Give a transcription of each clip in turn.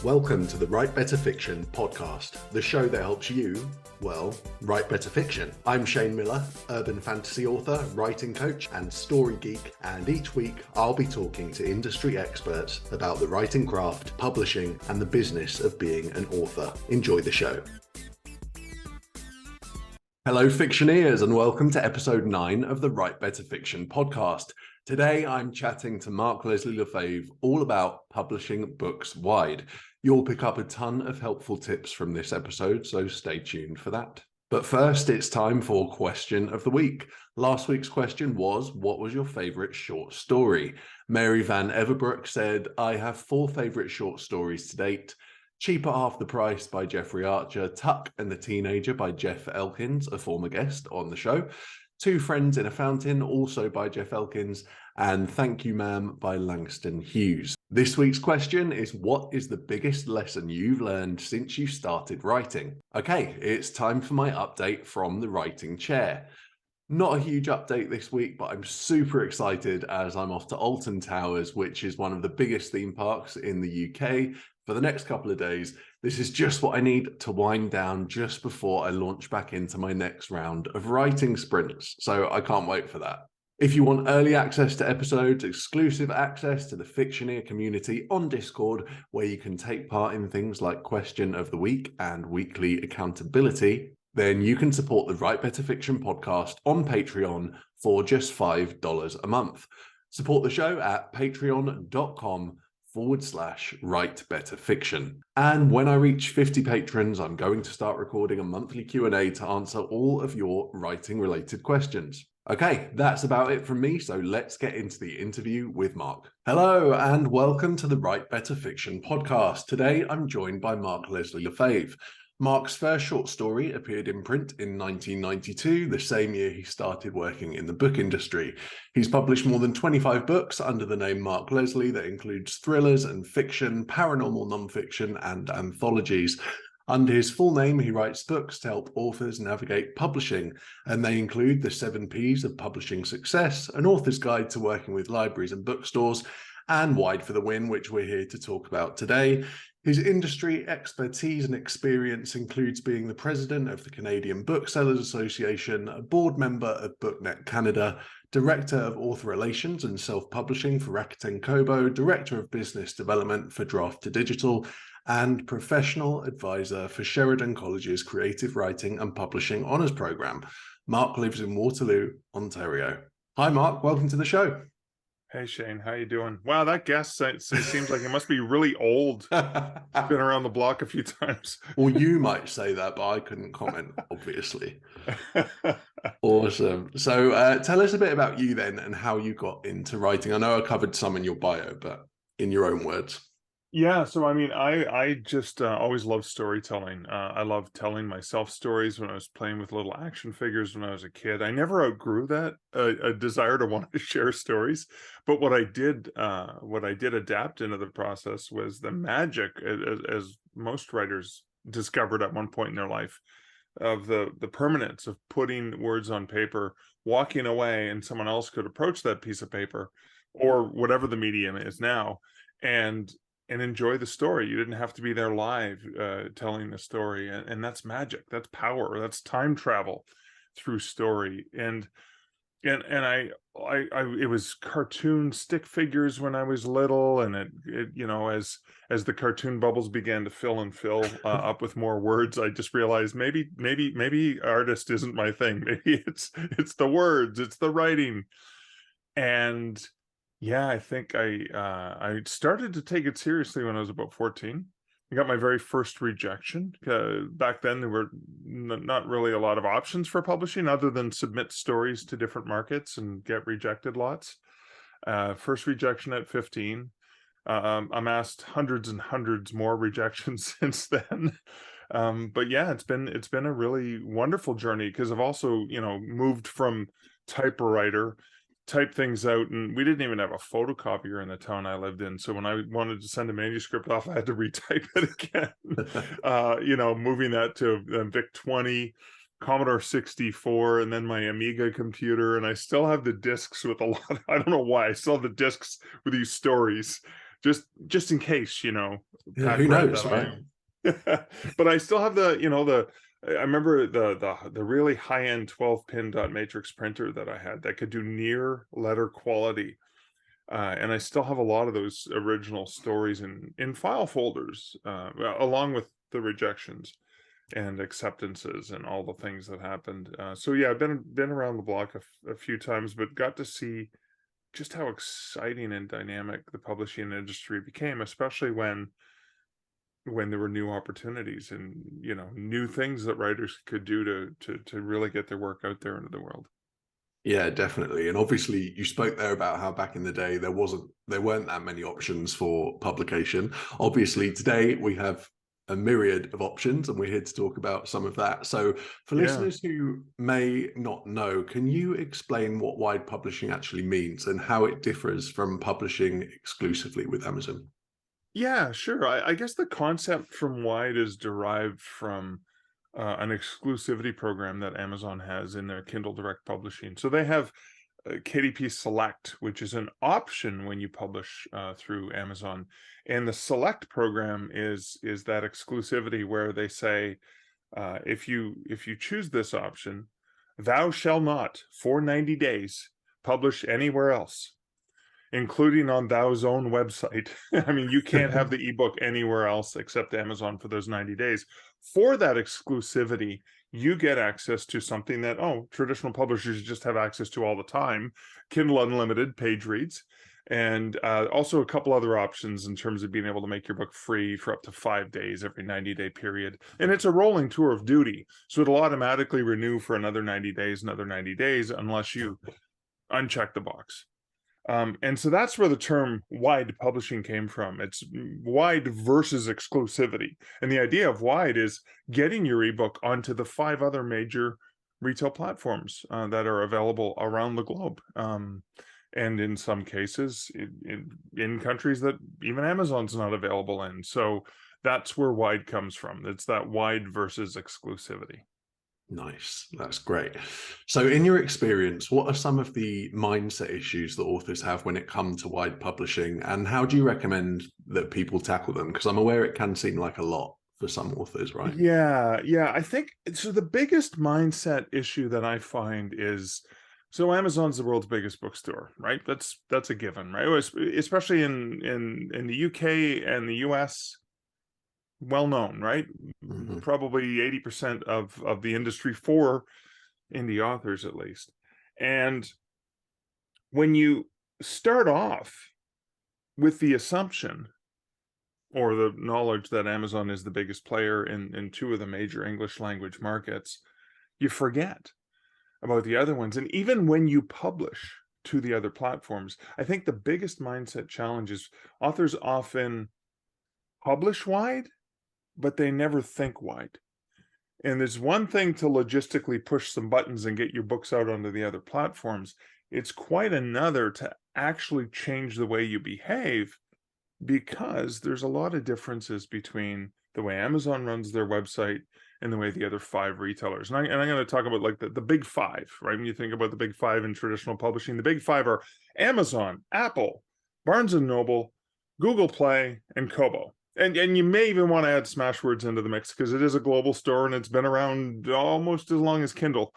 Welcome to the Write Better Fiction podcast, the show that helps you, well, write better fiction. I'm Shane Miller, urban fantasy author, writing coach, and story geek, and each week I'll be talking to industry experts about the writing craft, publishing, and the business of being an author. Enjoy the show. Hello, fictioneers, and welcome to episode 9 of the Write Better Fiction podcast. Today, I'm chatting to Mark Leslie Lefebvre all about publishing books wide. You'll pick up a ton of helpful tips from this episode, so stay tuned for that. But first, it's time for Question of the Week. Last week's question was, what was your favourite short story? Mary Van Everbrook said, I have 4 favourite short stories to date. Cheap at Half the Price by Jeffrey Archer, Tuck and the Teenager by Jeff Elkins, a former guest on the show, Two Friends in a Fountain, also by Jeff Elkins, and Thank You Ma'am by Langston Hughes. This week's question is, what is the biggest lesson you've learned since you started writing? Okay, it's time for my update from the writing chair. Not a huge update this week, but I'm super excited as I'm off to Alton Towers, which is one of the biggest theme parks in the UK, for the next couple of days. This is just what I need to wind down just before I launch back into my next round of writing sprints. So I can't wait for that. If you want early access to episodes, exclusive access to the Fictioneer community on Discord, where you can take part in things like Question of the Week and weekly accountability, then you can support the Write Better Fiction podcast on Patreon for just $5 a month. Support the show at patreon.com/Write Better Fiction. And when I reach 50 patrons, I'm going to start recording a monthly Q&A to answer all of your writing related questions. Okay, that's about it from me, so let's get into the interview with Mark. Hello, and welcome to the Write Better Fiction podcast. Today, I'm joined by Mark Leslie Lefebvre. Mark's first short story appeared in print in 1992, the same year he started working in the book industry. He's published more than 25 books under the name Mark Leslie that includes thrillers and fiction, paranormal nonfiction, and anthologies. Under his full name, he writes books to help authors navigate publishing, and they include The 7 Ps of Publishing Success, An Author's Guide to Working with Libraries and Bookstores, and Wide for the Win, which we're here to talk about today. His industry expertise and experience includes being the president of the Canadian Booksellers Association, a board member of BookNet Canada, director of author relations and self-publishing for Rakuten Kobo, director of business development for Draft to Digital, and professional advisor for Sheridan College's Creative Writing and Publishing Honours Programme. Mark lives in Waterloo, Ontario. Hi, Mark. Welcome to the show. Hey, Shane. How you doing? Wow, that guest seems like it must be really old. Been around the block a few times. Well, you might say that, but I couldn't comment, obviously. Awesome. So tell us a bit about you then and how you got into writing. I know I covered some in your bio, but in your own words. Yeah, so I mean, I just always loved storytelling. I loved telling myself stories when I was playing with little action figures when I was a kid. I never outgrew that a desire to want to share stories. But what I did adapt into the process was the magic, as most writers discovered at one point in their life, of the permanence of putting words on paper, walking away, and someone else could approach that piece of paper or whatever the medium is now, and enjoy the story. You didn't have to be there live telling the story, and that's magic. That's power. That's time travel through story. And I it was cartoon stick figures when I was little, and it you know, as the cartoon bubbles began to fill up with more words, I just realized maybe artist isn't my thing. Maybe it's the words, it's the writing. And yeah, I think I started to take it seriously when I was about 14. I got my very first rejection. Back then, there were not really a lot of options for publishing other than submit stories to different markets and get rejected lots. First rejection at 15. Amassed hundreds and hundreds more rejections since then. But yeah, it's been a really wonderful journey, because I've also, moved from typewriter, type things out, and we didn't even have a photocopier in the town I lived in, so when I wanted to send a manuscript off, I had to retype it again. Moving that to Vic 20, Commodore 64, and then my Amiga computer, and I still have the discs with a lot I don't know why I still have the discs with these stories just in case, Yeah, Pat who read knows, that right? but I still have I remember the really high-end 12-pin dot matrix printer that I had that could do near letter quality. And I still have a lot of those original stories in file folders, along with the rejections and acceptances and all the things that happened. So yeah, I've been around the block a few times, but got to see just how exciting and dynamic the publishing industry became, especially when there were new opportunities and new things that writers could do to really get their work out there into the world. Yeah, definitely. And obviously you spoke there about how back in the day there weren't that many options for publication. Obviously today we have a myriad of options and we're here to talk about some of that. So for Yeah. listeners who may not know, can you explain what wide publishing actually means and how it differs from publishing exclusively with Amazon? Yeah, sure. I guess the concept from wide is derived from an exclusivity program that Amazon has in their Kindle Direct Publishing. So they have KDP Select, which is an option when you publish through Amazon, and the Select program is that exclusivity where they say, if you choose this option, thou shall not for 90 days publish anywhere else, including on thou's own website. I mean, you can't have the ebook anywhere else except Amazon for those 90 days. For that exclusivity, you get access to something that, traditional publishers just have access to all the time: Kindle Unlimited page reads, and also a couple other options in terms of being able to make your book free for up to 5 days every 90-day period. And it's a rolling tour of duty, so it'll automatically renew for another 90 days, unless you uncheck the box. And so that's where the term wide publishing came from. It's wide versus exclusivity. And the idea of wide is getting your ebook onto the 5 other major retail platforms that are available around the globe. And in some cases, in countries that even Amazon's not available in. So that's where wide comes from. It's that wide versus exclusivity. Nice. That's great. So in your experience, what are some of the mindset issues that authors have when it comes to wide publishing, and how do you recommend that people tackle them? Because I'm aware it can seem like a lot for some authors, right? Yeah. I think so. The biggest mindset issue that I find is, so Amazon's the world's biggest bookstore, right? That's a given, right? Especially in the UK and the US, well known, right? Mm-hmm. Probably 80% of the industry for indie authors, at least. And when you start off with the assumption or the knowledge that Amazon is the biggest player in 2 of the major English language markets, you forget about the other ones. And even when you publish to the other platforms, I think the biggest mindset challenge is authors often publish wide, but they never think wide. And there's one thing to logistically push some buttons and get your books out onto the other platforms. It's quite another to actually change the way you behave, because there's a lot of differences between the way Amazon runs their website and the way the other 5 retailers. And I'm going to talk about like the big 5, right? When you think about the big 5 in traditional publishing, the big 5 are Amazon, Apple, Barnes and Noble, Google Play, and Kobo. And you may even want to add Smashwords into the mix, because it is a global store and it's been around almost as long as Kindle,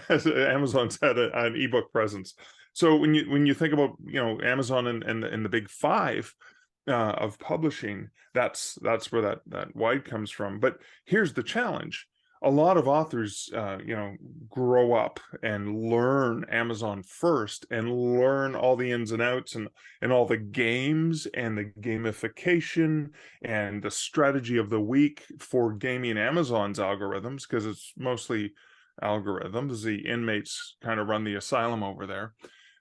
as Amazon's had an ebook presence. So when you think about Amazon and the big 5 of publishing, that's where that wide comes from. But here's the challenge: a lot of authors grow up and learn Amazon first and learn all the ins and outs and all the games and the gamification and the strategy of the week for gaming Amazon's algorithms, because it's mostly algorithms. The inmates kind of run the asylum over there.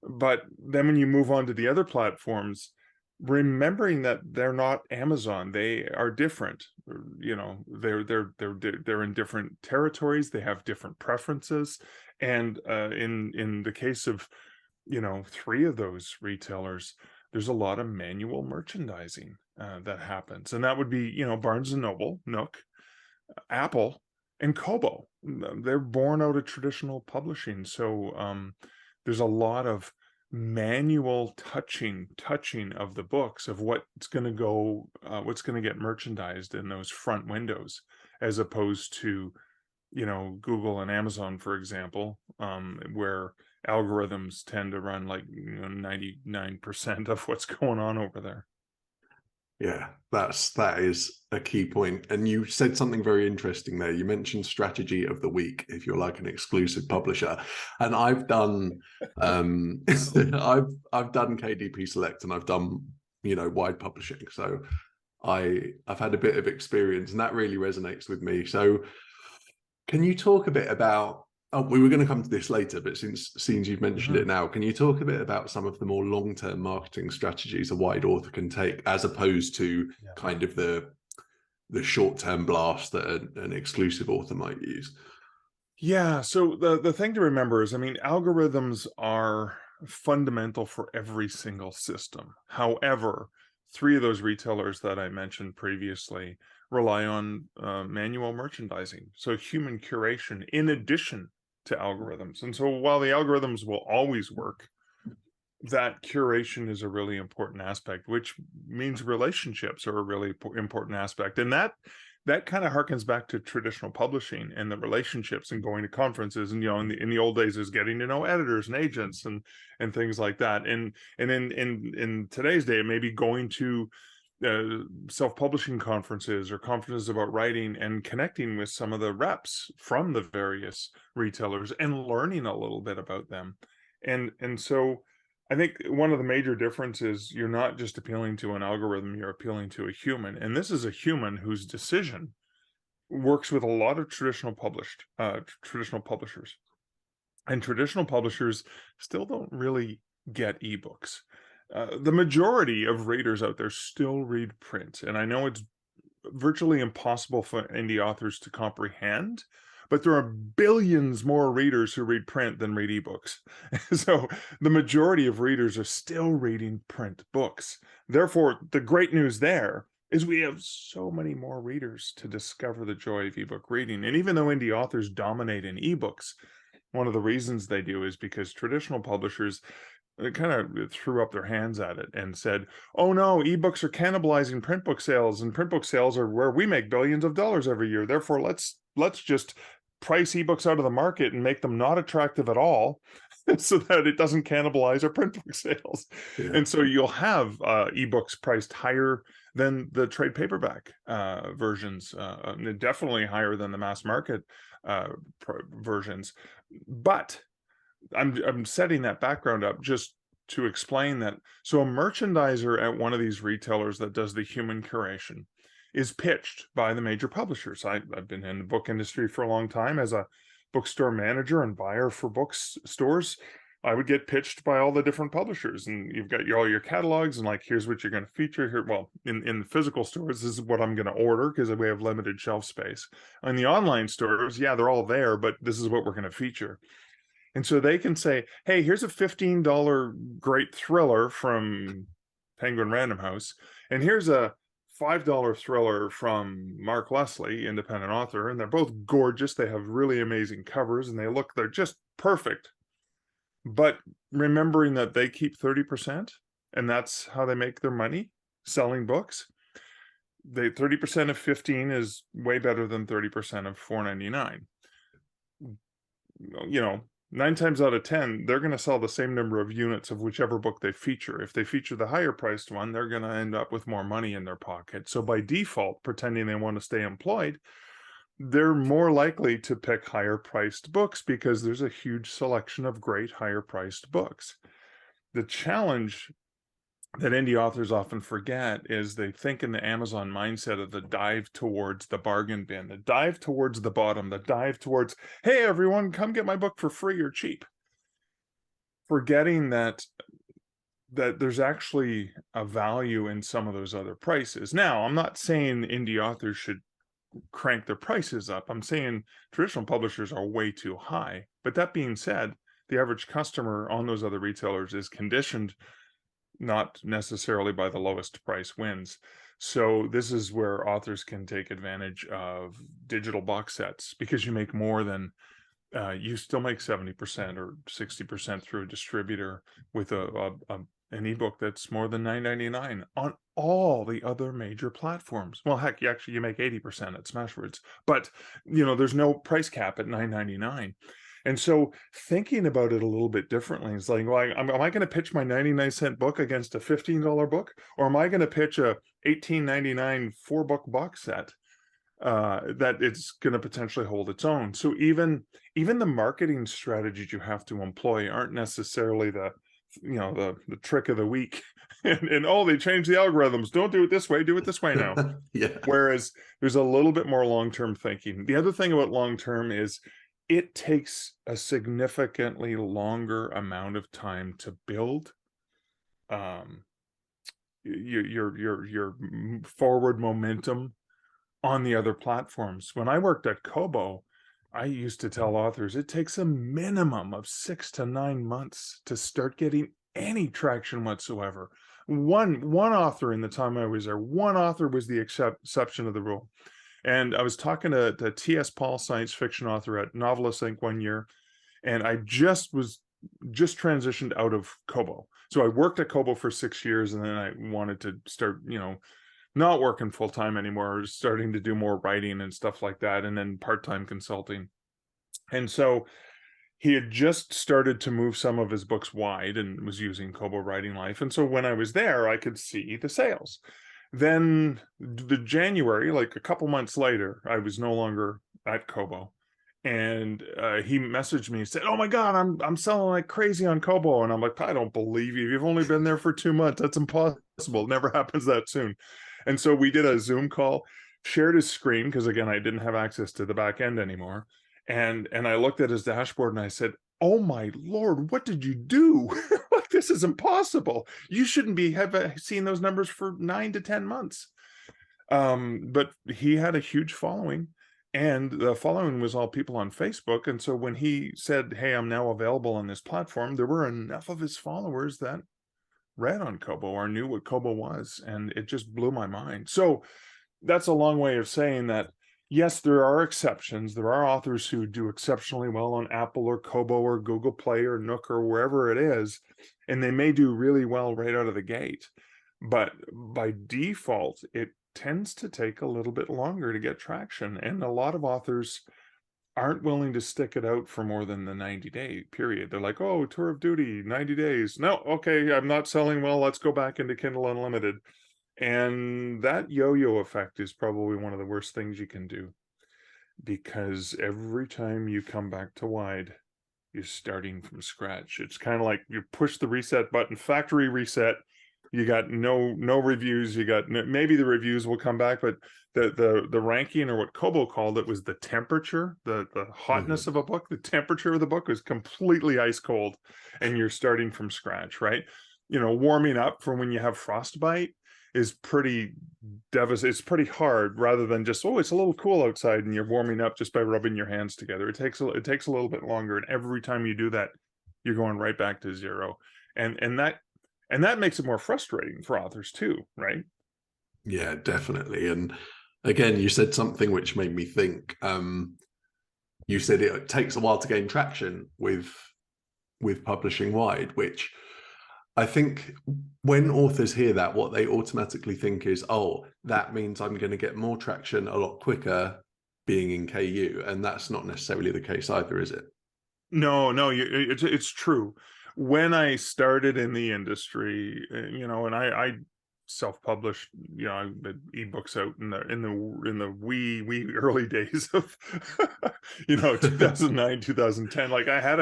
But then when you move on to the other platforms, remembering that they're not Amazon, they are different. They're in different territories. They have different preferences, and in the case of 3 of those retailers, there's a lot of manual merchandising that happens, and that would be Barnes and Noble, Nook, Apple, and Kobo. They're born out of traditional publishing, so there's a lot of manual touching of the books, of what's going to go, what's going to get merchandised in those front windows, as opposed to, Google and Amazon, for example, where algorithms tend to run like 99% of what's going on over there. Yeah, that is a key point. And you said something very interesting there. You mentioned strategy of the week if you're like an exclusive publisher. And I've done I've done KDP Select, and I've done, wide publishing. So I've had a bit of experience, and that really resonates with me. So can you talk a bit about, we were going to come to this later, but since you've mentioned it now, can you talk a bit about some of the more long-term marketing strategies a wide author can take, as opposed to kind of the short-term blast that an exclusive author might use? Yeah, so the thing to remember is, algorithms are fundamental for every single system. However, three of those retailers that I mentioned previously rely on manual merchandising, so human curation in addition to algorithms. And so while the algorithms will always work, that curation is a really important aspect, which means relationships are a really important aspect. And that kind of harkens back to traditional publishing and the relationships and going to conferences, and in the old days is getting to know editors and agents and things like that. And in today's day, maybe going to self-publishing conferences or conferences about writing and connecting with some of the reps from the various retailers and learning a little bit about them. And so I think one of the major differences, you're not just appealing to an algorithm, you're appealing to a human. And this is a human whose decision works with a lot of traditional publishers. And traditional publishers still don't really get ebooks. The majority of readers out there still read print. And I know it's virtually impossible for indie authors to comprehend, but there are billions more readers who read print than read ebooks. So the majority of readers are still reading print books. Therefore, the great news there is we have so many more readers to discover the joy of ebook reading. And even though indie authors dominate in ebooks, one of the reasons they do is because traditional publishers kind of threw up their hands at it and said, oh no, ebooks are cannibalizing print book sales, and print book sales are where we make billions of dollars every year. Therefore, let's just price ebooks out of the market and make them not attractive at all so that it doesn't cannibalize our print book sales. Yeah. And so you'll have ebooks priced higher than the trade paperback versions, definitely higher than the mass market versions. But I'm setting that background up just to explain that. So a merchandiser at one of these retailers that does the human curation is pitched by the major publishers. I've been in the book industry for a long time as a bookstore manager and buyer for bookstores. I would get pitched by all the different publishers, and you've got all your catalogs, and like, here's what you're going to feature here. Well, in the physical stores, this is what I'm going to order because we have limited shelf space. On the online stores, yeah, they're all there, but this is what we're going to feature. And so they can say, hey, here's a $15 great thriller from Penguin Random House, and here's a $5 thriller from Mark Leslie, independent author, and they're both gorgeous. They have really amazing covers, and they're just perfect. But remembering that they keep 30%, and that's how they make their money selling books. 30% of 15 is way better than 30% of $4.99. 9 times out of 10, they're going to sell the same number of units of whichever book they feature. If they feature the higher priced one, they're going to end up with more money in their pocket. So by default, pretending they want to stay employed, they're more likely to pick higher priced books because there's a huge selection of great higher priced books. The challenge that indie authors often forget is they think in the Amazon mindset of the dive towards the bargain bin, the dive towards the bottom, the dive towards, hey, everyone, come get my book for free or cheap. Forgetting that there's actually a value in some of those other prices. Now, I'm not saying indie authors should crank their prices up. I'm saying traditional publishers are way too high. But that being said, the average customer on those other retailers is conditioned not necessarily by the lowest price wins. So this is where authors can take advantage of digital box sets, because you make more than you still make 70% or 60% through a distributor with an ebook that's more than $9.99 on all the other major platforms. Well, heck, you make 80% at Smashwords, but there's no price cap at $9.99. And so thinking about it a little bit differently, it's like, well, am I going to pitch my 99-cent book against a $15 book, or am I going to pitch a $18.99 4-book box set that it's going to potentially hold its own? So even the marketing strategies you have to employ aren't necessarily the trick of the week. and oh, they changed the algorithms. Don't do it this way. Do it this way now. Yeah. Whereas there's a little bit more long-term thinking. The other thing about long-term is it takes a significantly longer amount of time to build your forward momentum on the other platforms. When I worked at Kobo, I used to tell authors it takes a minimum of 6 to 9 months to start getting any traction whatsoever. One author in the time I was there, one author was the exception of the rule. And I was talking to T.S. Paul, science fiction author at Novelist Inc. one year, and I just transitioned out of Kobo. So I worked at Kobo for 6 years, and then I wanted to start, not working full-time anymore, starting to do more writing and stuff like that, and then part-time consulting. And so he had just started to move some of his books wide and was using Kobo Writing Life. And so when I was there, I could see the sales. Then the January, like a couple months later, I was no longer at Kobo, and he messaged me and said, "Oh my God, I'm selling like crazy on Kobo." And I'm like, "I don't believe you. You've only been there for 2 months. That's impossible. It never happens that soon." And so we did a Zoom call, shared his screen, because again, I didn't have access to the back end anymore. And I looked at his dashboard and I said, "Oh my Lord, what did you do? Like, this is impossible. You shouldn't have seen those numbers for 9 to 10 months." But he had a huge following, and the following was all people on Facebook. And so when he said, "Hey, I'm now available on this platform," there were enough of his followers that read on Kobo or knew what Kobo was, and it just blew my mind. So that's a long way of saying that, yes, there are exceptions. There are authors who do exceptionally well on Apple or Kobo or Google Play or Nook or wherever it is, and they may do really well right out of the gate. But by default, it tends to take a little bit longer to get traction, and a lot of authors aren't willing to stick it out for more than the 90-day period. They're like, "Oh, tour of duty, 90 days. No, okay, I'm not selling well. Let's go back into Kindle Unlimited." And that yo-yo effect is probably one of the worst things you can do, because every time you come back to wide, you're starting from scratch. It's kind of like you push the reset button, factory reset. You got no reviews. You got maybe the reviews will come back, but the ranking, or what Kobo called it, was the temperature, the hotness of a book. The temperature of the book was completely ice cold, and you're starting from scratch, right? Warming up for when you have frostbite is pretty devastating. It's pretty hard, rather than just, oh, it's a little cool outside and you're warming up just by rubbing your hands together. It takes a little bit longer, and every time you do that, you're going right back to zero. And that makes it more frustrating for authors too, right? Yeah, definitely. And again, you said something which made me think. You said it takes a while to gain traction with publishing wide, which I think when authors hear that, what they automatically think is, oh, that means I'm going to get more traction a lot quicker being in KU. And that's not necessarily the case either, is it? No, it's true. When I started in the industry, and I self-published, I had ebooks out in the wee early days of 2009, 2010. Like I had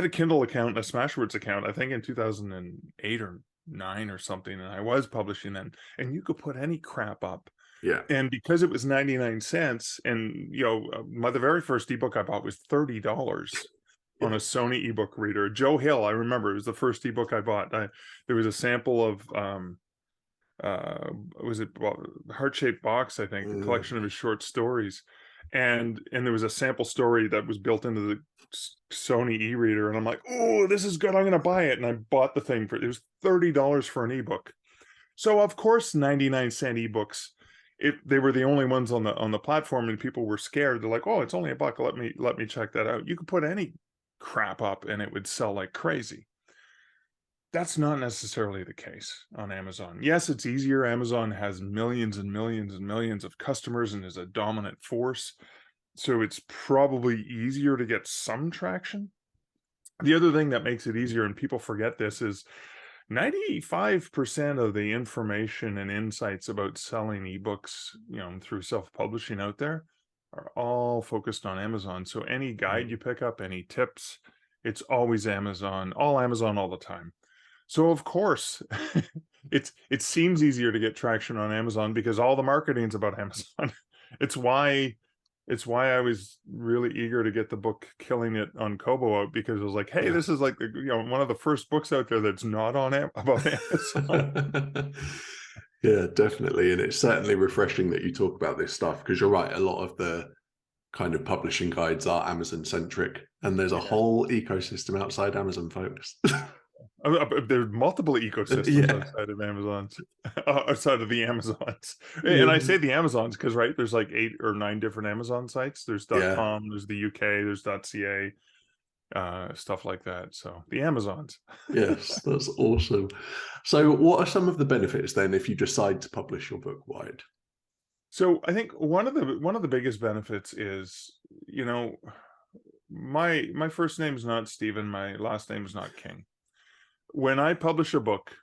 a Kindle account, a Smashwords account, I think in 2008 or 9 or something, and I was publishing then, and you could put any crap up. Yeah. And because it was 99 cents, and the very first ebook I bought was $30 on a Sony ebook reader. Joe Hill, I remember, it was the first ebook I bought. There was a sample of was it Heart-Shaped Box, I think, a collection of his short stories, and there was a sample story that was built into the Sony e-reader, and I'm like, "Oh, this is good, I'm gonna buy it." And I bought the thing it was $30 for an ebook. So of course 99-cent ebooks if they were the only ones on the platform and people were scared, they're like, oh, it's only $1. Let me check that out. You could put any crap up and it would sell like crazy. That's not necessarily the case on Amazon. Yes, it's easier. Amazon has millions and millions and millions of customers and is a dominant force. So it's probably easier to get some traction. The other thing that makes it easier, and people forget this, is 95% of the information and insights about selling ebooks, through self-publishing out there are all focused on Amazon. So any guide you pick up, any tips, it's always Amazon all the time. So of course, it seems easier to get traction on Amazon because all the marketing's about Amazon. It's why I was really eager to get the book Killing It on Kobo out, because it was like, hey, this is like one of the first books out there that's not on about Amazon. Yeah, definitely. And it's certainly refreshing that you talk about this stuff, because you're right, a lot of the kind of publishing guides are Amazon centric, and there's a whole ecosystem outside Amazon, folks. There's multiple ecosystems outside of Amazon's, outside of the Amazons. And I say the Amazons because, right, there's like 8 or 9 different Amazon sites. There's .com, there's the UK, there's .ca, stuff like that. So the Amazons. Yes, that's awesome. So what are some of the benefits then if you decide to publish your book wide? So I think one of the biggest benefits is, my first name is not Stephen, my last name is not King. When I publish a book,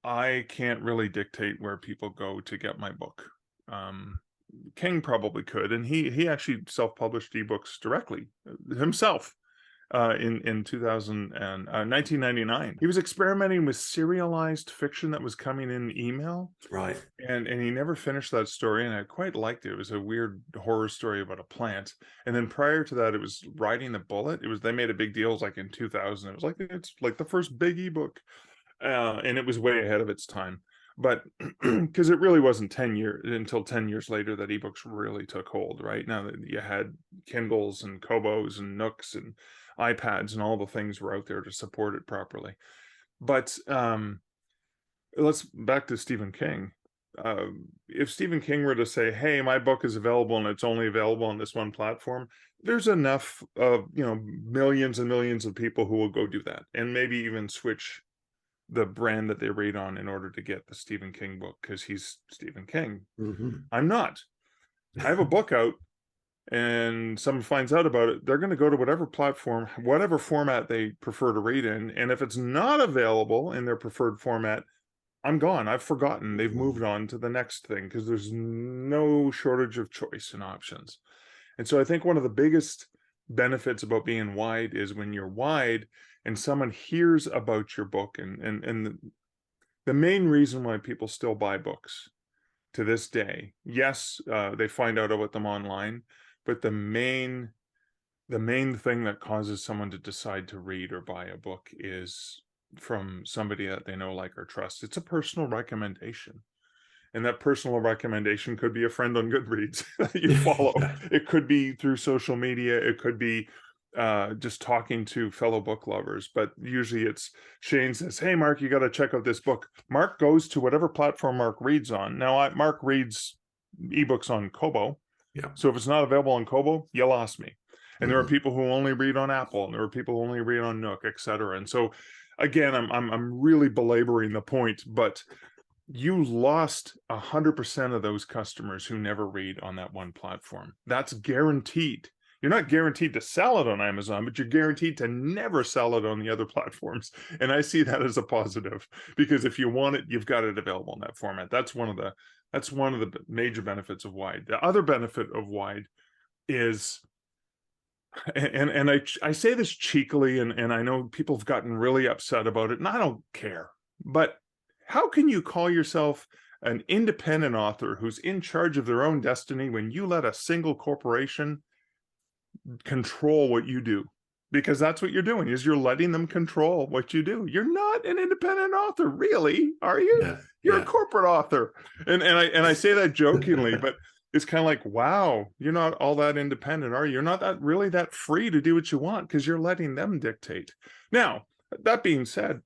I can't really dictate where people go to get my book. King probably could, and he actually self-published ebooks directly himself in 1999. He was experimenting with serialized fiction that was coming in email, right? And he never finished that story, and I quite liked it. It was a weird horror story about a plant. And then prior to that, it was Riding the Bullet. They made a big deal. It was like in 2000. It was like, it's like the first big ebook, and it was way ahead of its time. But because it really wasn't until 10 years later that ebooks really took hold. Right now that you had Kindles and Kobos and Nooks and iPads and all the things were out there to support it properly. But let's back to Stephen King. If Stephen King were to say, hey, my book is available and it's only available on this one platform, there's enough of millions and millions of people who will go do that, and maybe even switch the brand that they read on in order to get the Stephen King book, because he's Stephen King. I'm not. I have a book out, and someone finds out about it, they're going to go to whatever platform, whatever format they prefer to read in. And if it's not available in their preferred format, I'm gone. I've forgotten. They've moved on to the next thing, because there's no shortage of choice and options. And so I think one of the biggest benefits about being wide is when you're wide and someone hears about your book, and the main reason why people still buy books to this day, yes, they find out about them online, but the main thing that causes someone to decide to read or buy a book is from somebody that they know, like, or trust. It's a personal recommendation. And that personal recommendation could be a friend on Goodreads that you follow. It could be through social media. It could be just talking to fellow book lovers. But usually it's Shane says, hey, Mark, you got to check out this book. Mark goes to whatever platform Mark reads on. Now, Mark reads ebooks on Kobo. So if it's not available on Kobo, you lost me. And there are people who only read on Apple, and there are people who only read on Nook, etc. And so, again, I'm really belaboring the point, but you lost 100% of those customers who never read on that one platform. That's guaranteed. You're not guaranteed to sell it on Amazon, but you're guaranteed to never sell it on the other platforms. And I see that as a positive, because if you want it, you've got it available in that format. That's one of the major benefits of wide. The other benefit of wide is, and I say this cheekily, and I know people have gotten really upset about it, and I don't care, but how can you call yourself an independent author who's in charge of their own destiny when you let a single corporation control what you do? Because that's what you're doing, is you're letting them control what you do. You're not an independent author, really, are you? You're a corporate author. And I say that jokingly, but it's kind of like, wow, you're not all that independent, are you? You're not really that free to do what you want, because you're letting them dictate. Now, that being said,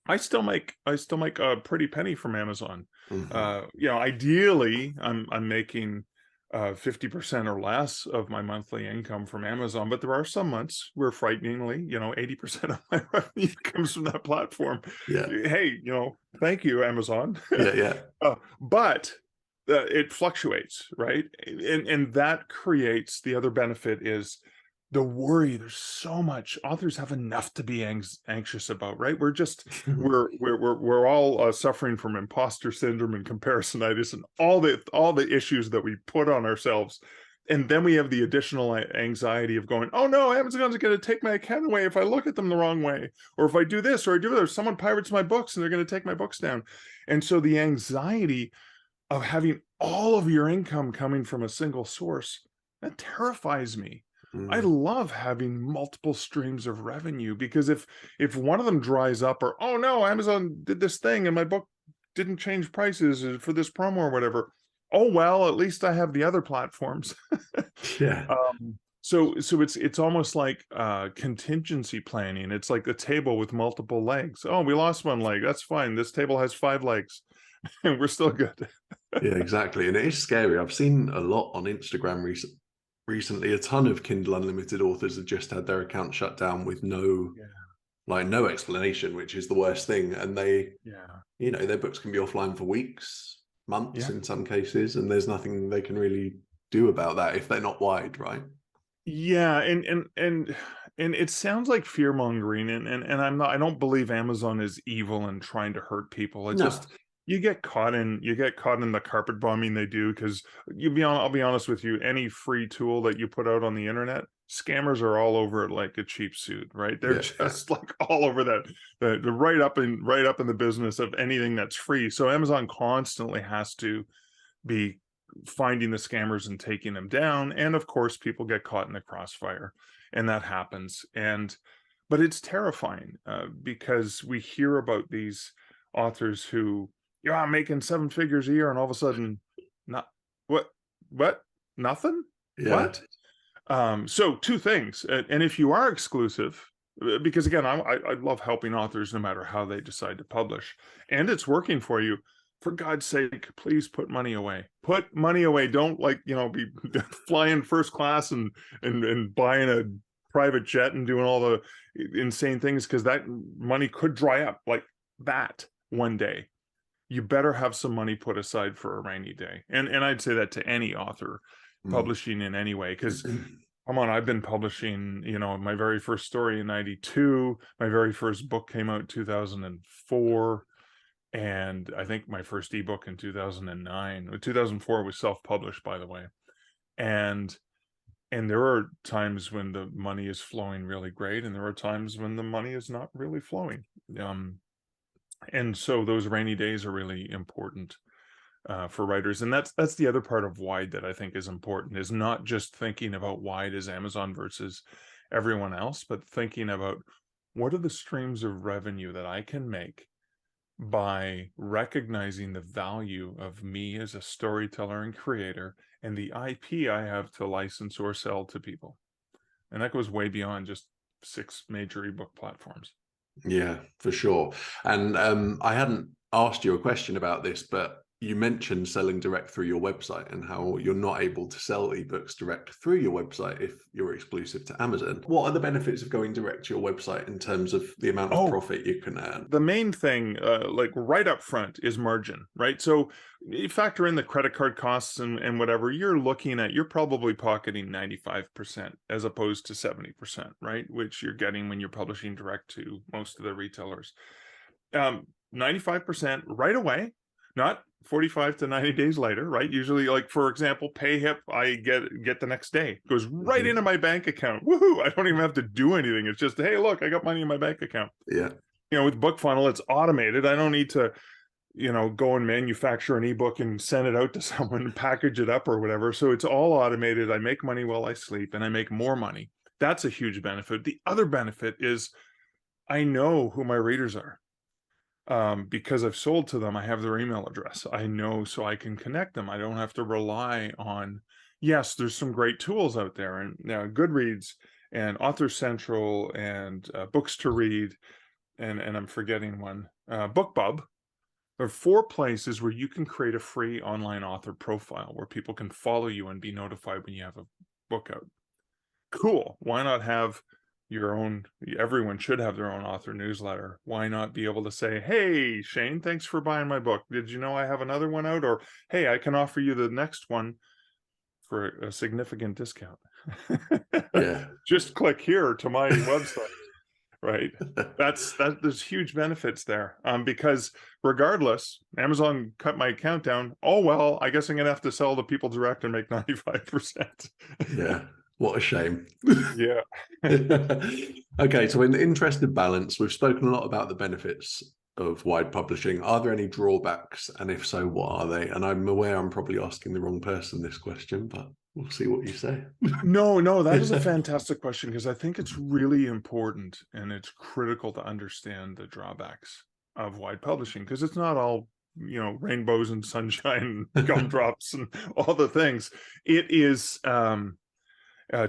I still make a pretty penny from Amazon. Hmm. Ideally, I'm making 50% or less of my monthly income from Amazon, but there are some months where frighteningly, 80% of my revenue comes from that platform. Yeah, Hey, thank you, Amazon. yeah, yeah. But it fluctuates, right? And that creates the other benefit is the worry. There's so much authors have enough to be anxious about, right? We're all suffering from imposter syndrome and comparisonitis and all the issues that we put on ourselves. And then we have the additional anxiety of going, oh no, Amazon's going to take my account away if I look at them the wrong way, or if I do this or I do that, or someone pirates my books and they're going to take my books down. And so the anxiety of having all of your income coming from a single source, that terrifies me. I Mm. love having multiple streams of revenue, because if one of them dries up, or oh no, Amazon did this thing and my book didn't change prices for this promo or whatever, oh well, at least I have the other platforms. Yeah, So it's almost like contingency planning. It's like a table with multiple legs. Oh, we lost one leg, that's fine, this table has 5 legs and we're still good. yeah, exactly. And it is scary. I've seen a lot on Instagram recently. A ton of Kindle Unlimited authors have just had their account shut down with Yeah, no explanation, which is the worst thing. And yeah, their books can be offline for weeks, months yeah. in some cases, and there's nothing they can really do about that if they're not wide, right? Yeah, and it sounds like fear mongering, and I don't believe Amazon is evil and trying to hurt people. It No. just you get caught in the carpet bombing they do, because I'll be honest with you, any free tool that you put out on the internet, scammers are all over it like a cheap suit, right? They're Yeah, yeah. just like all over that, the right up in the business of anything that's free. So Amazon constantly has to be finding the scammers and taking them down. And of course, people get caught in the crossfire, and that happens. But it's terrifying, because we hear about these authors who, yeah, I'm making 7 figures a year, and all of a sudden, not what, what, nothing, Yeah. what? So two things, and if you are exclusive, because again, I love helping authors no matter how they decide to publish, and it's working for you. For God's sake, please put money away. Put money away. Don't be flying first class and buying a private jet and doing all the insane things, because that money could dry up like that one day. You better have some money put aside for a rainy day. And I'd say that to any author Mm. publishing in any way, because come on, I've been publishing, my very first story in 92. My very first book came out in 2004. And I think my first ebook in 2009. 2004 was self-published, by the way. And there are times when the money is flowing really great, and there are times when the money is not really flowing. And so those rainy days are really important for writers. And that's the other part of Wide that I think is important, is not just thinking about Wide as Amazon versus everyone else, but thinking about what are the streams of revenue that I can make by recognizing the value of me as a storyteller and creator, and the IP I have to license or sell to people. And that goes way beyond just 6 major ebook platforms. Yeah, for sure. And I hadn't asked you a question about this, but you mentioned selling direct through your website and how you're not able to sell ebooks direct through your website if you're exclusive to Amazon. What are the benefits of going direct to your website in terms of the amount of Oh, profit you can earn? the main thing, like right up front, is margin, right? So you factor in the credit card costs and whatever, you're probably pocketing 95% as opposed to 70%, right? Which you're getting when you're publishing direct to most of the retailers. 95% right away, not 45 to 90 days later, right? Usually, like, for example, PayHip, I get the next day. It goes right into my bank account. Woohoo! I don't even have to do anything. It's just, hey, look, I got money in my bank account. Yeah. With BookFunnel, it's automated. I don't need to, go and manufacture an ebook and send it out to someone and package it up or whatever. So it's all automated. I make money while I sleep, and I make more money. That's a huge benefit. The other benefit is I know who my readers are. Because I've sold to them, I have their email address. I know, so I can connect them. I don't have to rely on, yes, there's some great tools out there, and Goodreads and Author Central and Books to Read, and I'm forgetting one. BookBub, there are 4 places where you can create a free online author profile where people can follow you and be notified when you have a book out. Cool. Why not have your own? Everyone should have their own author newsletter. Why not be able to say, hey, Shane, thanks for buying my book. Did you know I have another one out? Or, hey, I can offer you the next one for a significant discount. Yeah. Just click here to my website. Right. There's huge benefits there. Because regardless, Amazon cut my account down. Oh, well, I guess I'm going to have to sell to people direct and make 95%. Yeah. What a shame. Yeah. Okay, so in the interest of balance, we've spoken a lot about the benefits of wide publishing. Are there any drawbacks? And if so, what are they? And I'm aware I'm probably asking the wrong person this question, but we'll see what you say. No, that is a fantastic question, because I think it's really important and it's critical to understand the drawbacks of wide publishing, because it's not all, rainbows and sunshine and gumdrops and all the things. It is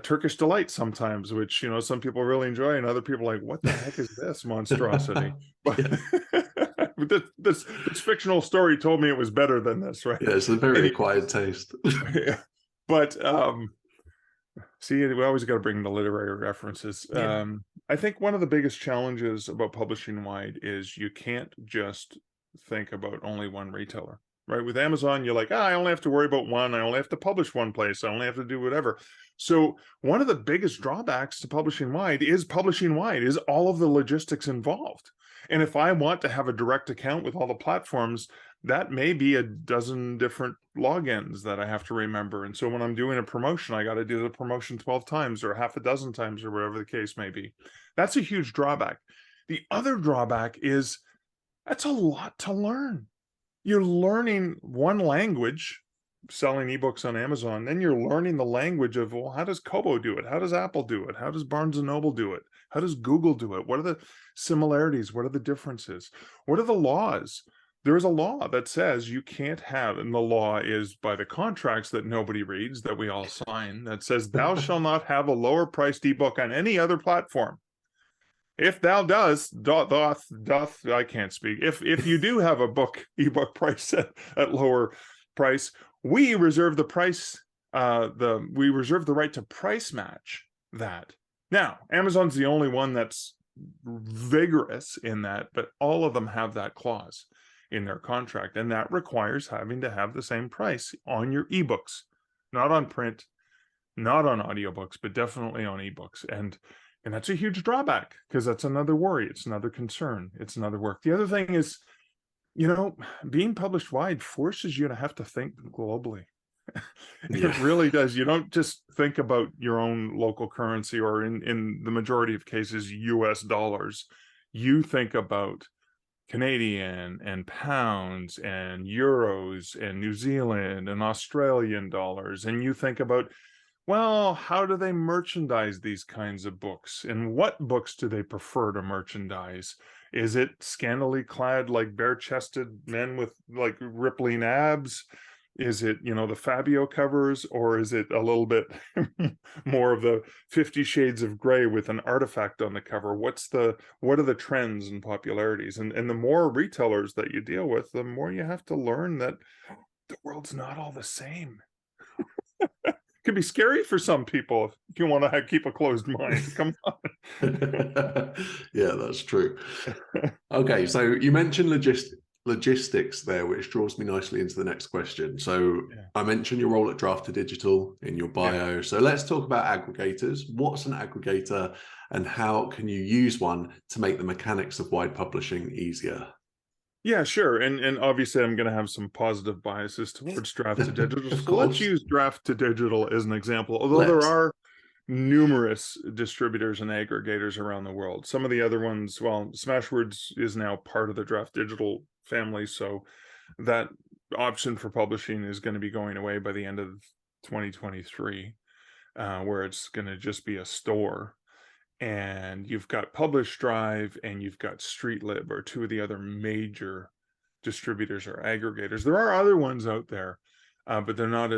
Turkish delight sometimes, which some people really enjoy, and other people are like, what the heck is this monstrosity? But this fictional story told me it was better than this, right? Yeah, it's a very acquired taste. Yeah. But see, we always got to bring the literary references. Yeah. I think one of the biggest challenges about publishing wide is you can't just think about only one retailer. Right? With Amazon, you're like, I only have to worry about one. I only have to publish one place. I only have to do whatever. So one of the biggest drawbacks to publishing wide is all of the logistics involved. And if I want to have a direct account with all the platforms, that may be a dozen different logins that I have to remember. And so when I'm doing a promotion, I got to do the promotion 12 times or half a dozen times or whatever the case may be. That's a huge drawback. The other drawback is that's a lot to learn. You're learning one language, selling ebooks on Amazon. Then you're learning the language of, well, how does Kobo do it? How does Apple do it? How does Barnes & Noble do it? How does Google do it? What are the similarities? What are the differences? What are the laws? There is a law that says you can't have, and the law is by the contracts that nobody reads, that we all sign, that says thou shalt not have a lower priced ebook on any other platform. If thou doth, I can't speak. If you do have a ebook price at lower price, we reserve the price. We reserve the right to price match that. Now, Amazon's the only one that's vigorous in that, but all of them have that clause in their contract, and that requires having to have the same price on your ebooks, not on print, not on audiobooks, but definitely on ebooks. And that's a huge drawback, because that's another worry. It's another concern. It's another work. The other thing is, being published wide forces you to have to think globally. It really does. You don't just think about your own local currency, or in the majority of cases, US dollars. You think about Canadian and pounds and euros and New Zealand and Australian dollars. And you think about, well, how do they merchandise these kinds of books? And what books do they prefer to merchandise? Is it scantily clad, like bare-chested men with like rippling abs? Is it, the Fabio covers, or is it a little bit more of the 50 Shades of Grey with an artifact on the cover? What are the trends and popularities? And the more retailers that you deal with, the more you have to learn that the world's not all the same. Could be scary for some people if you want to keep a closed mind. Come on. Yeah, that's true. Okay, so you mentioned logistics there, which draws me nicely into the next question. So I mentioned your role at Draft to Digital in your bio. So let's talk about aggregators. What's an aggregator, and how can you use one to make the mechanics of wide publishing easier? Yeah, sure. And obviously I'm going to have some positive biases towards Draft to Digital. So let's use Draft to Digital as an example, although there are numerous distributors and aggregators around the world. Some of the other ones, well, Smashwords is now part of the Draft Digital family, so that option for publishing is going to be going away by the end of 2023, where it's going to just be a store. And you've got Publish Drive and you've got StreetLib, or two of the other major distributors or aggregators. There are other ones out there. but they're not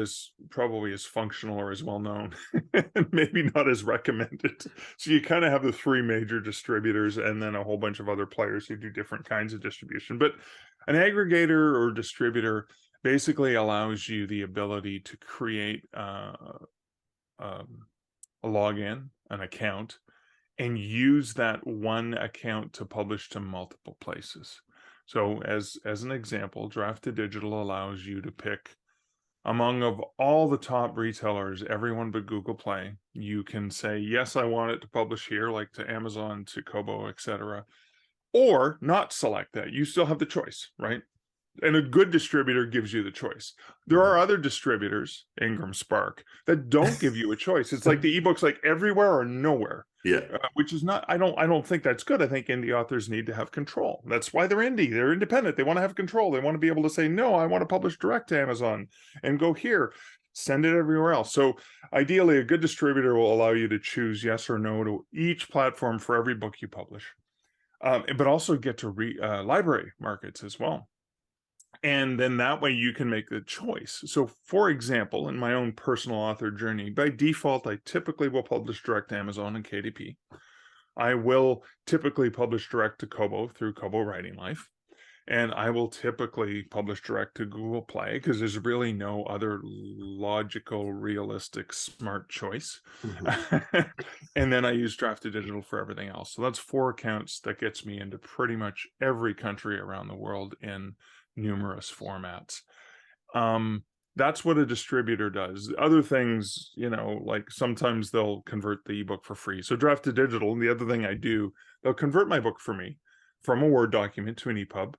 probably as functional or as well known, and maybe not as recommended. So you kind of have the three major distributors and then a whole bunch of other players who do different kinds of distribution. But an aggregator or distributor basically allows you the ability to create a login, an account, and use that one account to publish to multiple places. So as an example, Draft2Digital allows you to pick among of all the top retailers, everyone but Google Play. You can say, yes, I want it to publish here, like to Amazon, to Kobo, etc., or not select that. You still have the choice, right? And a good distributor gives you the choice. There are other distributors, Ingram Spark, that don't give you a choice. It's like the ebooks, like everywhere or nowhere. Yeah. Which is not, I don't think that's good. I think indie authors need to have control. That's why they're indie. They're independent. They want to have control. They want to be able to say, no, I want to publish direct to Amazon and go here, send it everywhere else. So ideally, a good distributor will allow you to choose yes or no to each platform for every book you publish, but also get to library markets as well. And then that way you can make the choice. So for example, in my own personal author journey, by default, I typically will publish direct to Amazon and KDP. I will typically publish direct to Kobo through Kobo Writing Life. And I will typically publish direct to Google Play because there's really no other logical, realistic, smart choice. And then I use Draft2Digital for everything else. So that's 4 accounts that gets me into pretty much every country around the world in numerous formats. That's what a distributor does. Other things, like sometimes they'll convert the ebook for free. So Draft2Digital, and the other thing I do, they'll convert my book for me from a Word document to an EPUB.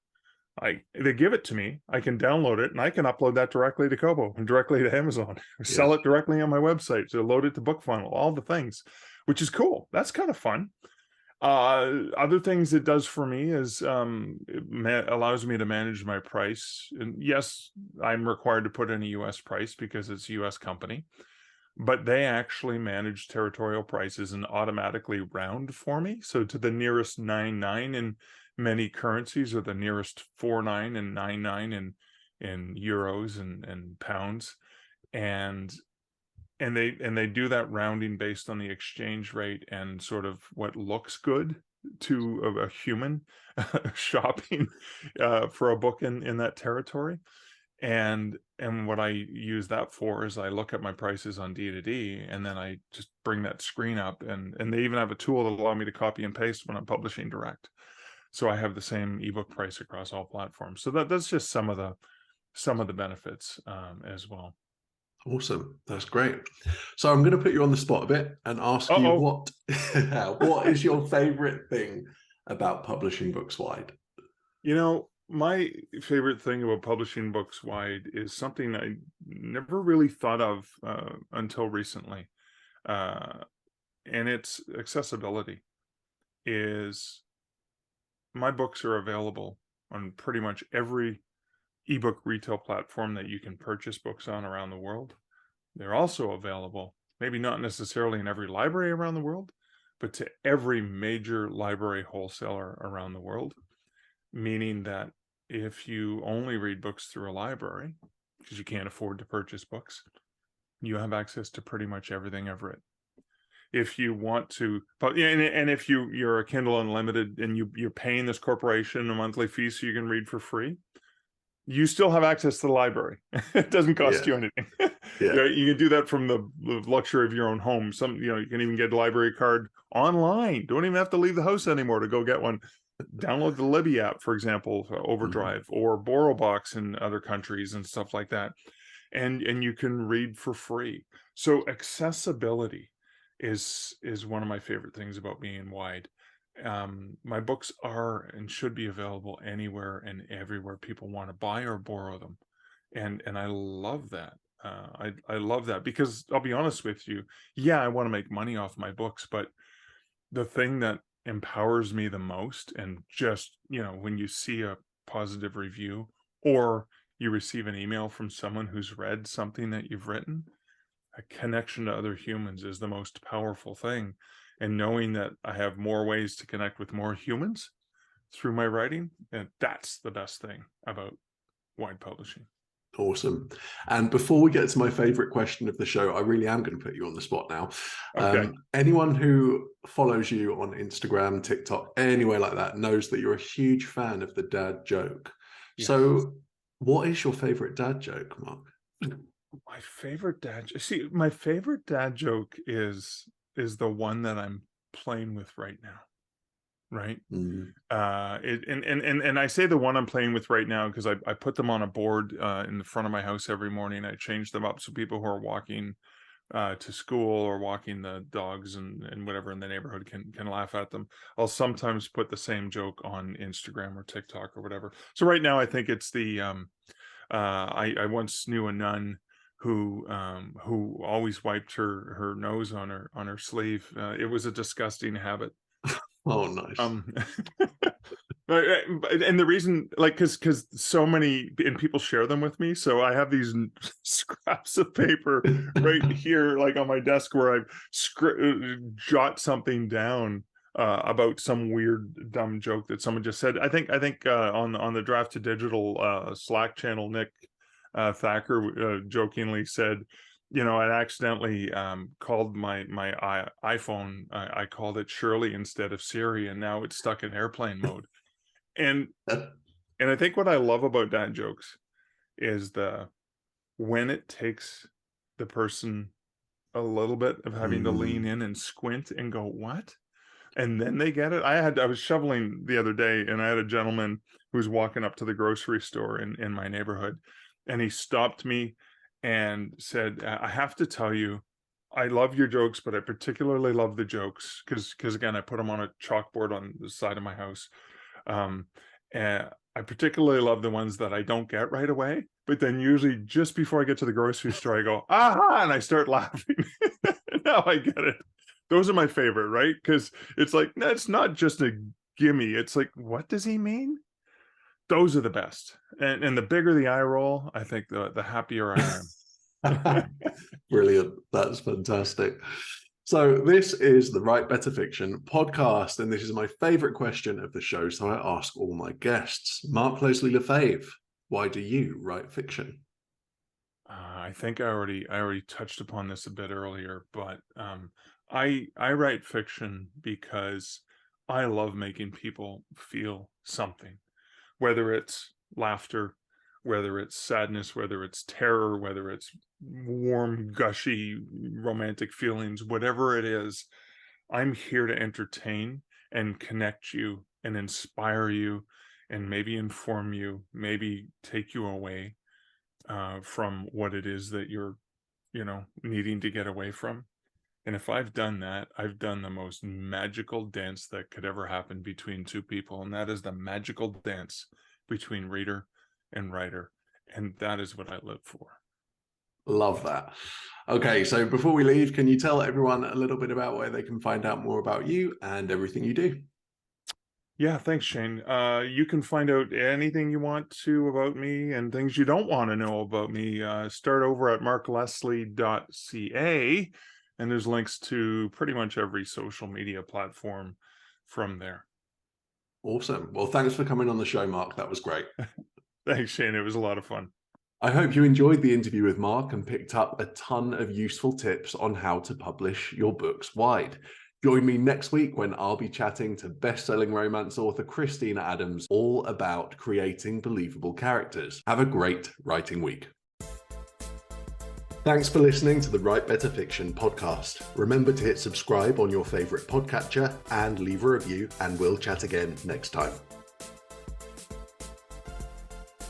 They give it to me, I can download it, and I can upload that directly to Kobo and directly to Amazon, or sell it directly on my website, to load it to BookFunnel, all the things, which is cool. That's kind of fun. Other things it does for me is it allows me to manage my price. And yes, I'm required to put in a US price because it's a US company, but they actually manage territorial prices and automatically round for me. So to the nearest 99 in many currencies, or the nearest 49 and 99 in euros and pounds. And they do that rounding based on the exchange rate and sort of what looks good to a human shopping for a book in that territory. And what I use that for is I look at my prices on D2D, and then I just bring that screen up, and they even have a tool that allows me to copy and paste when I'm publishing direct. So I have the same ebook price across all platforms. So that's just some of the benefits as well. Awesome. That's great. So I'm going to put you on the spot a bit and ask you what is your favorite thing about publishing books wide? My favorite thing about publishing books wide is something I never really thought of until recently. And it's accessibility. My books are available on pretty much every ebook retail platform that you can purchase books on around the world. They're also available, maybe not necessarily in every library around the world, but to every major library wholesaler around the world, meaning that if you only read books through a library, because you can't afford to purchase books, you have access to pretty much everything I've written. If you want to, and if you're a Kindle Unlimited and you're paying this corporation a monthly fee so you can read for free, you still have access to the library. It doesn't cost you anything. You can do that from the luxury of your own home. You can even get a library card online. Don't even have to leave the house anymore to go get one. Download the Libby app, for example, Overdrive, or BorrowBox in other countries and stuff like that. And you can read for free. So accessibility is one of my favorite things about being wide. My books are and should be available anywhere and everywhere people want to buy or borrow them, and I love that. I love that because I'll be honest with you, I want to make money off my books, but the thing that empowers me the most, and just when you see a positive review or you receive an email from someone who's read something that you've written, a connection to other humans is the most powerful thing. And knowing that I have more ways to connect with more humans through my writing, and that's the best thing about wide publishing. Awesome. And before we get to my favorite question of the show, I really am going to put you on the spot now. Okay. Anyone who follows you on Instagram, TikTok, anywhere like that knows that you're a huge fan of the dad joke. Yes. So what is your favorite dad joke, Mark? My favorite my favorite dad joke is the one that I'm playing with right now. Right. Mm. And I say the one I'm playing with right now because I put them on a board in the front of my house every morning. I change them up so people who are walking to school or walking the dogs and whatever in the neighborhood can laugh at them. I'll sometimes put the same joke on Instagram or TikTok or whatever. So right now I think it's the I once knew a nun who always wiped her nose on her sleeve. It was a disgusting habit. Oh, nice. And the reason, like, because so many and people share them with me, so I have these scraps of paper right here, like on my desk, where I've jot something down about some weird dumb joke that someone just said. I think on the Draft to Digital Slack channel, Nick Thacker jokingly said, I accidentally called my iPhone. I called it Shirley instead of Siri, and now it's stuck in airplane mode. And I think what I love about dad jokes is when it takes the person a little bit of having to lean in and squint and go, what? And then they get it. I was shoveling the other day, and I had a gentleman who was walking up to the grocery store in my neighborhood, and he stopped me and said, I have to tell you, I love your jokes, but I particularly love the jokes because again, I put them on a chalkboard on the side of my house. And I particularly love the ones that I don't get right away, but then usually just before I get to the grocery store, I go, aha, and I start laughing. Now I get it. Those are my favorite, right? Because it's like, that's not just a gimme. It's like, what does he mean? Those are the best. And the bigger the eye roll, I think the happier I am. Brilliant. That's fantastic. So this is the Write Better Fiction podcast, and this is my favorite question of the show. So I ask all my guests. Mark Leslie Lefebvre, why do you write fiction? I think I already touched upon this a bit earlier, but I write fiction because I love making people feel something. Whether it's laughter, whether it's sadness, whether it's terror, whether it's warm, gushy, romantic feelings, whatever it is, I'm here to entertain and connect you and inspire you and maybe inform you, maybe take you away from what it is that you're, needing to get away from. And if I've done that, I've done the most magical dance that could ever happen between two people. And that is the magical dance between reader and writer. And that is what I live for. Love that. Okay, so before we leave, can you tell everyone a little bit about where they can find out more about you and everything you do? Yeah, thanks, Shane. You can find out anything you want to about me and things you don't want to know about me. Start over at markleslie.ca. And there's links to pretty much every social media platform from there. Awesome. Well, thanks for coming on the show, Mark. That was great. Thanks, Shane. It was a lot of fun. I hope you enjoyed the interview with Mark and picked up a ton of useful tips on how to publish your books wide. Join me next week when I'll be chatting to best-selling romance author Christina Adams all about creating believable characters. Have a great writing week. Thanks for listening to the Write Better Fiction podcast. Remember to hit subscribe on your favorite podcatcher and leave a review, and we'll chat again next time.